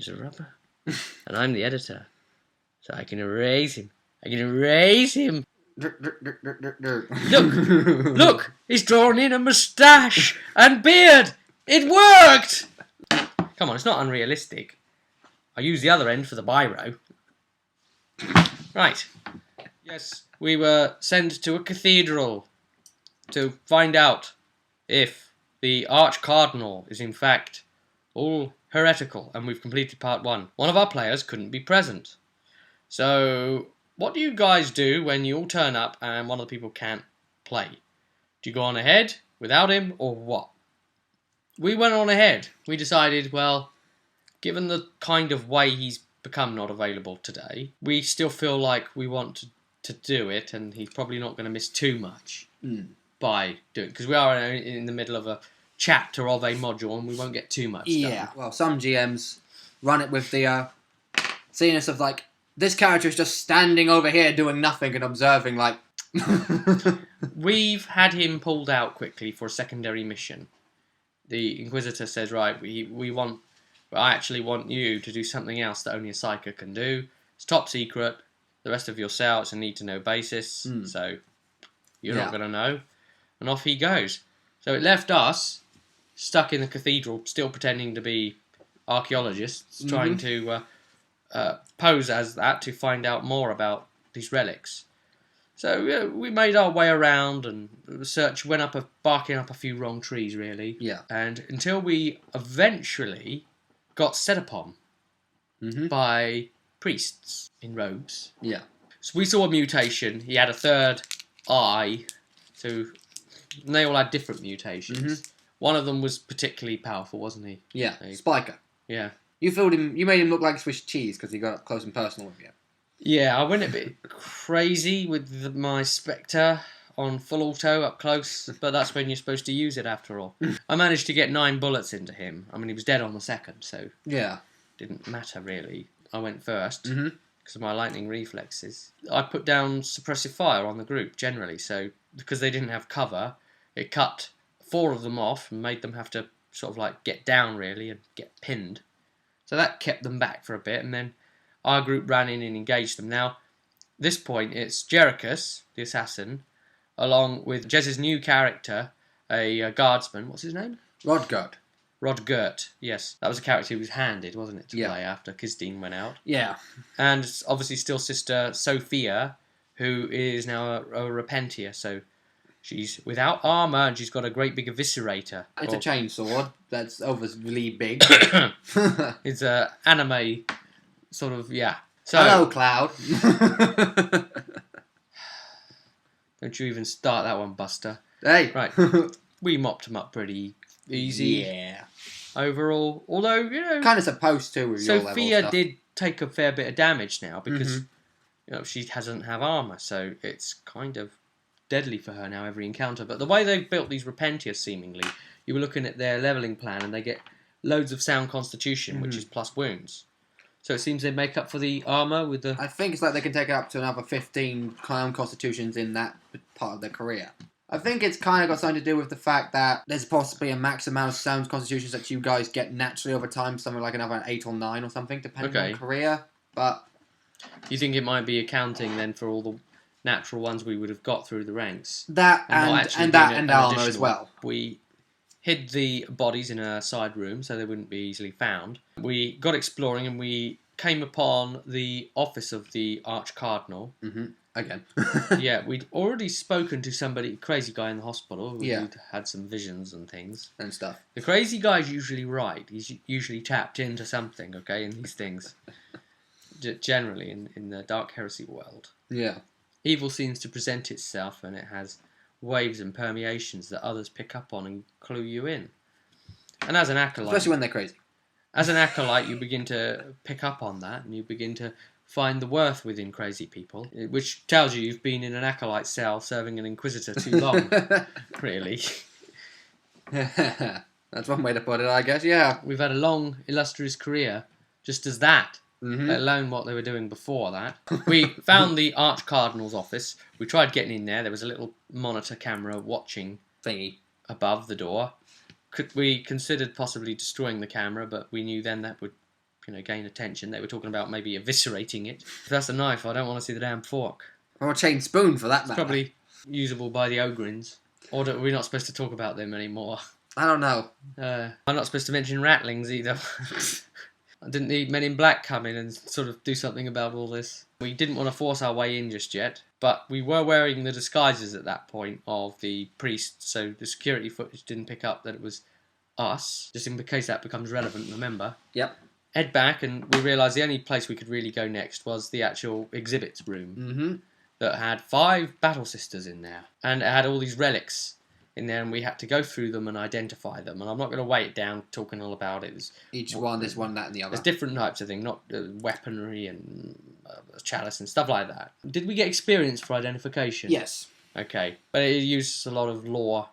name's Rubber. And I'm the editor. So I can erase him. I can erase him. Look! He's drawn in a moustache and beard! It worked! Come on, it's not unrealistic. I use the other end for the biro. Right. Yes, we were sent to a cathedral to find out if the Arch-Cardinal is in fact all heretical, and we've completed part 1. One of our players couldn't be present. So, what do you guys do when you all turn up and one of the people can't play? Do you go on ahead without him, or what? We went on ahead. We decided, well, given the kind of way he's become not available today, we still feel like we want to do it, and he's probably not going to miss too much by doing it, because we are in the middle of a chapter of a module, and we won't get too much done. Well, some GMs run it with the sceness of, like, this character is just standing over here doing nothing and observing, like... We've had him pulled out quickly for a secondary mission. The Inquisitor says, right, I actually want you to do something else that only a Psyker can do. It's top secret. The rest of your cell, it's a need-to-know basis, so you're not going to know. And off he goes. So it left us stuck in the cathedral, still pretending to be archaeologists, trying to pose as that to find out more about these relics. So we made our way around and barking up a few wrong trees, really. Yeah. And until we eventually got set upon by priests in robes. Yeah. So we saw a mutation. He had a third eye. And they all had different mutations. One of them was particularly powerful, wasn't he? Yeah. Spiker. Yeah. You made him look like Swiss cheese because he got up close and personal with you. Yeah, I went a bit crazy with my Spectre on full auto up close, but that's when you're supposed to use it after all. I managed to get 9 bullets into him. I mean, he was dead on the second, so didn't matter really. I went first because of my lightning reflexes. I put down suppressive fire on the group generally, so because they didn't have cover, it cut 4 of them off and made them have to sort of like get down really and get pinned. So that kept them back for a bit, and then our group ran in and engaged them. Now, this point, it's Jerichus, the assassin, along with Jez's new character, a guardsman. What's his name? Rodgert. Rodgert, yes. That was a character he was handed, wasn't it, to play after Kizdine went out. Yeah. And it's obviously still Sister Sophia, who is now a Repentia, so she's without armour and she's got a great big eviscerator. It's a chainsword that's overly big. It's an anime sort of, yeah. So, hello, Cloud. Don't you even start that one, Buster. Hey. Right. We mopped him up pretty easy. Yeah. Overall, although, you know... Kind of supposed to with your level Sophia stuff. did take a fair bit of damage now because, you know, she doesn't have armour, so it's kind of deadly for her now every encounter. But the way they've built these Repentia, seemingly, you were looking at their levelling plan and they get loads of sound constitution, which is plus wounds. So it seems they make up for the armour with the... I think it's like they can take it up to another 15 clown constitutions in that part of their career. I think it's kind of got something to do with the fact that there's possibly a max amount of sound constitutions that you guys get naturally over time, something like another 8 or 9 or something, depending on career. But you think it might be accounting then for all the natural ones we would have got through the ranks? That and armour as well. We hid the bodies in a side room so they wouldn't be easily found. We got exploring and we came upon the office of the Arch-Cardinal. Again. Yeah, we'd already spoken to somebody, crazy guy in the hospital, who'd had some visions and things. And stuff. The crazy guy's usually right. He's usually tapped into something, okay, in these things. Generally, in the Dark Heresy world. Yeah. Evil seems to present itself and it has waves and permeations that others pick up on and clue you in. And as an acolyte... Especially when they're crazy. As an acolyte, you begin to pick up on that and you begin to find the worth within crazy people, which tells you you've been in an acolyte cell serving an inquisitor too long, really. That's one way to put it, I guess, yeah. We've had a long, illustrious career just as that, let alone what they were doing before that. We found the Arch-Cardinal's office. We tried getting in there. There was a little monitor camera watching thingy above the door. We considered possibly destroying the camera, but we knew then that would gain attention. They were talking about maybe eviscerating it. If that's a knife, I don't want to see the damn fork. Or a chain spoon, for that matter. It's probably usable by the Ogrins. Or we're not supposed to talk about them anymore. I don't know. I'm not supposed to mention rattlings either. Didn't the Men in Black come in and sort of do something about all this? We didn't want to force our way in just yet, but we were wearing the disguises at that point of the priests, so the security footage didn't pick up that it was us, just in case that becomes relevant, remember? Yep. Head back, and we realised the only place we could really go next was the actual exhibits room that had 5 battle sisters in there, and it had all these relics in there, and we had to go through them and identify them. And I'm not going to weigh it down talking all about it. Each one, this one, that, and the other. There's different types of things, not weaponry and chalice and stuff like that. Did we get experience for identification? Yes. Okay, but it uses a lot of lore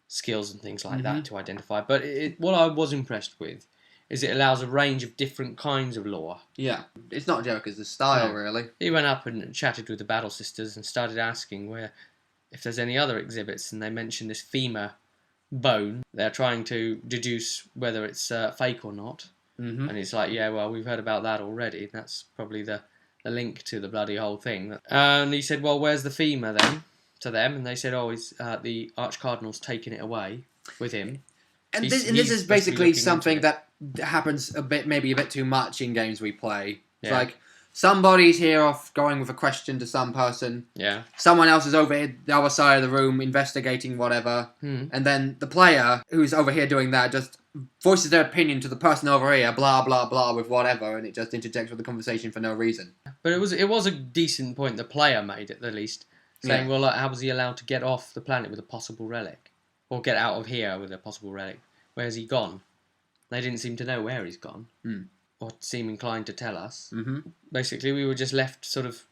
skills and things like that to identify. But what I was impressed with is it allows a range of different kinds of lore. Yeah, it's not a joke, it's the style, really. He went up and chatted with the battle sisters and started asking if there's any other exhibits, and they mentioned this femur bone. They're trying to deduce whether it's fake or not. And it's like, yeah, well, we've heard about that already. That's probably the link to the bloody whole thing. And he said, well, where's the femur then? To them, and they said, oh, the Archcardinal's taken it away with him. And this is basically something that happens maybe a bit too much in games we play. It's like, somebody's here off going with a question to some person. Yeah. Someone else is over here, the other side of the room, investigating whatever. And then the player, who's over here doing that, just voices their opinion to the person over here, blah, blah, blah, with whatever, and it just interjects with the conversation for no reason. But it was a decent point the player made, at the least. Saying, well, how was he allowed to get off the planet with a possible relic? Or get out of here with a possible relic? Where's he gone? They didn't seem to know where he's gone. Or seem inclined to tell us. Basically, we were just left sort of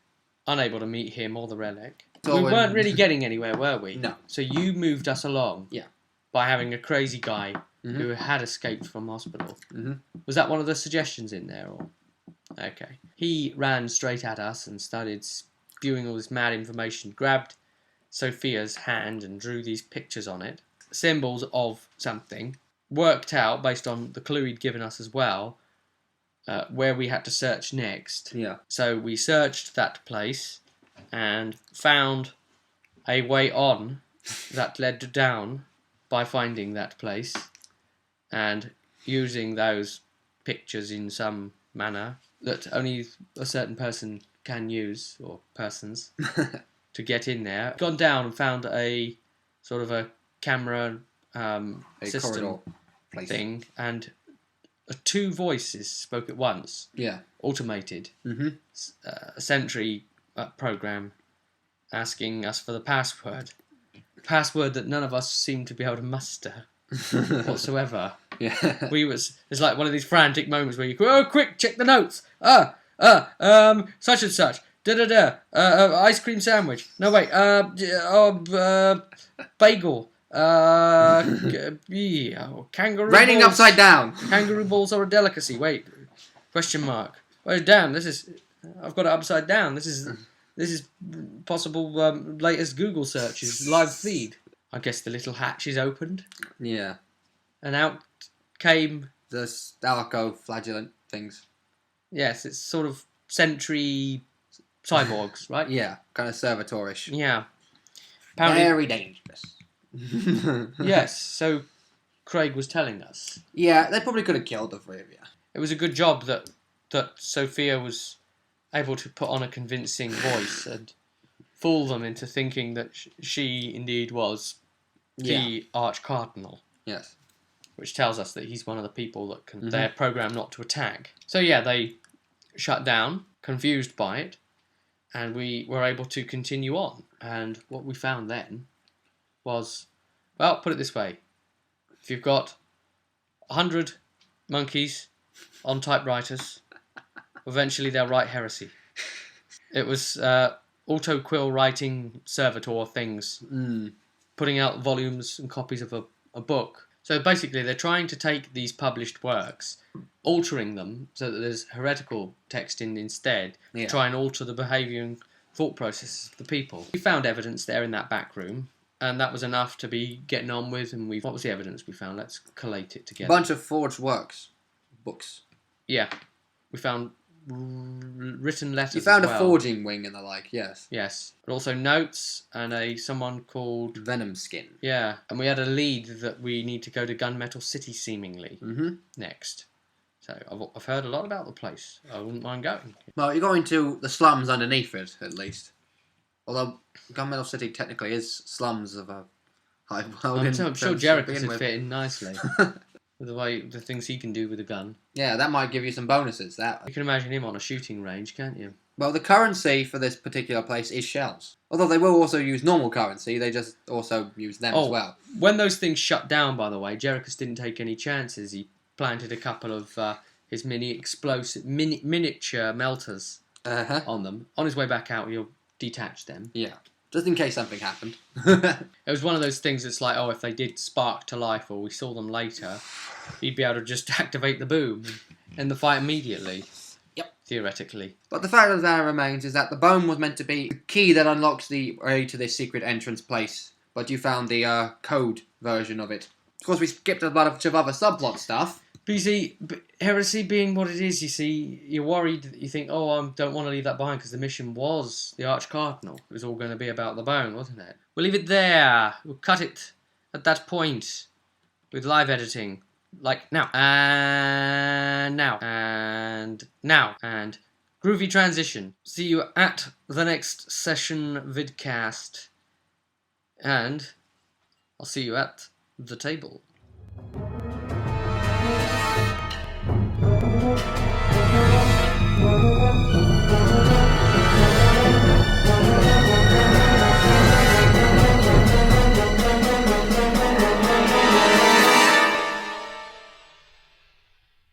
unable to meet him or the relic. We weren't really getting anywhere, were we? No. So you moved us along. Yeah. By having a crazy guy who had escaped from hospital. Was that one of the suggestions in there? Or okay. He ran straight at us and started spewing all this mad information, grabbed Sophia's hand and drew these pictures on it, symbols of something, worked out, based on the clue he'd given us as well, where we had to search next. Yeah. So we searched that place and found a way on that led down by finding that place and using those pictures in some manner that only a certain person can use, or persons, to get in there. Gone down and found a sort of a camera system thing, and 2 voices spoke at once. Yeah. Automated. A sentry program asking us for the password. Password that none of us seemed to be able to muster whatsoever. Yeah. It's like one of these frantic moments where you go, oh, quick, check the notes. Such and such. Ice cream sandwich. No, wait. Bagel. Kangaroo Raining balls. Upside Down. Kangaroo balls are a delicacy. Wait. Question mark. Oh, damn, I've got it upside down. This is possible latest Google searches, live feed. I guess the little hatch is opened. Yeah. And out came the Stalco flagellant things. Yes, it's sort of sentry cyborgs, right? Yeah, kind of servitorish. Yeah. Apparently, very dangerous. Yes, so Craig was telling us. Yeah, they probably could have killed the 3 of you. It was a good job that Sophia was able to put on a convincing voice and fool them into thinking that she indeed was the Archcardinal. Yes. Which tells us that he's one of the people that they're programmed not to attack. So yeah, they shut down, confused by it, and we were able to continue on. And what we found then was, well, put it this way. If you've got 100 monkeys on typewriters, eventually they'll write Heresy. It was auto-quill writing servitor things, putting out volumes and copies of a book. So basically they're trying to take these published works, altering them so that there's heretical text instead, to try and alter the behaviour and thought processes of the people. We found evidence there in that back room, and that was enough to be getting on with, and what was the evidence we found? Let's collate it together. A bunch of forged books. Yeah. We found written letters. You found as a well. forging wing and the like, yes. Yes, but also notes and someone called Venom Skin. Yeah, and we had a lead that we need to go to Gunmetal City seemingly next. So I've heard a lot about the place. I wouldn't mind going. Well, you're going to the slums underneath it, at least. Although Gunmetal City technically is slums of a high. I'm sure Jericho would fit in nicely. With the things he can do with a gun. Yeah, that might give you some bonuses. That You can imagine him on a shooting range, can't you? Well, the currency for this particular place is shells. Although they will also use normal currency, they just also use them as well. When those things shut down, by the way, Jericho didn't take any chances. He planted a couple of his miniature melters on them. On his way back out, he'll detach them. Yeah, just in case something happened. It was one of those things that's like, if they did spark to life or we saw them later, he'd be able to just activate the boom and end the fight immediately. Yep. Theoretically. But the fact of the matter remains is that the bone was meant to be the key that unlocks the way to this secret entrance place. But you found the code version of it. Of course, we skipped a bunch of other subplot stuff. But you see, Heresy being what it is, you see, you're worried. You think, I don't want to leave that behind because the mission was the Arch-Cardinal. It was all going to be about the bone, wasn't it? We'll leave it there. We'll cut it at that point with live editing. Like now. And now. And now. And groovy transition. See you at the next session vidcast. And I'll see you at the table.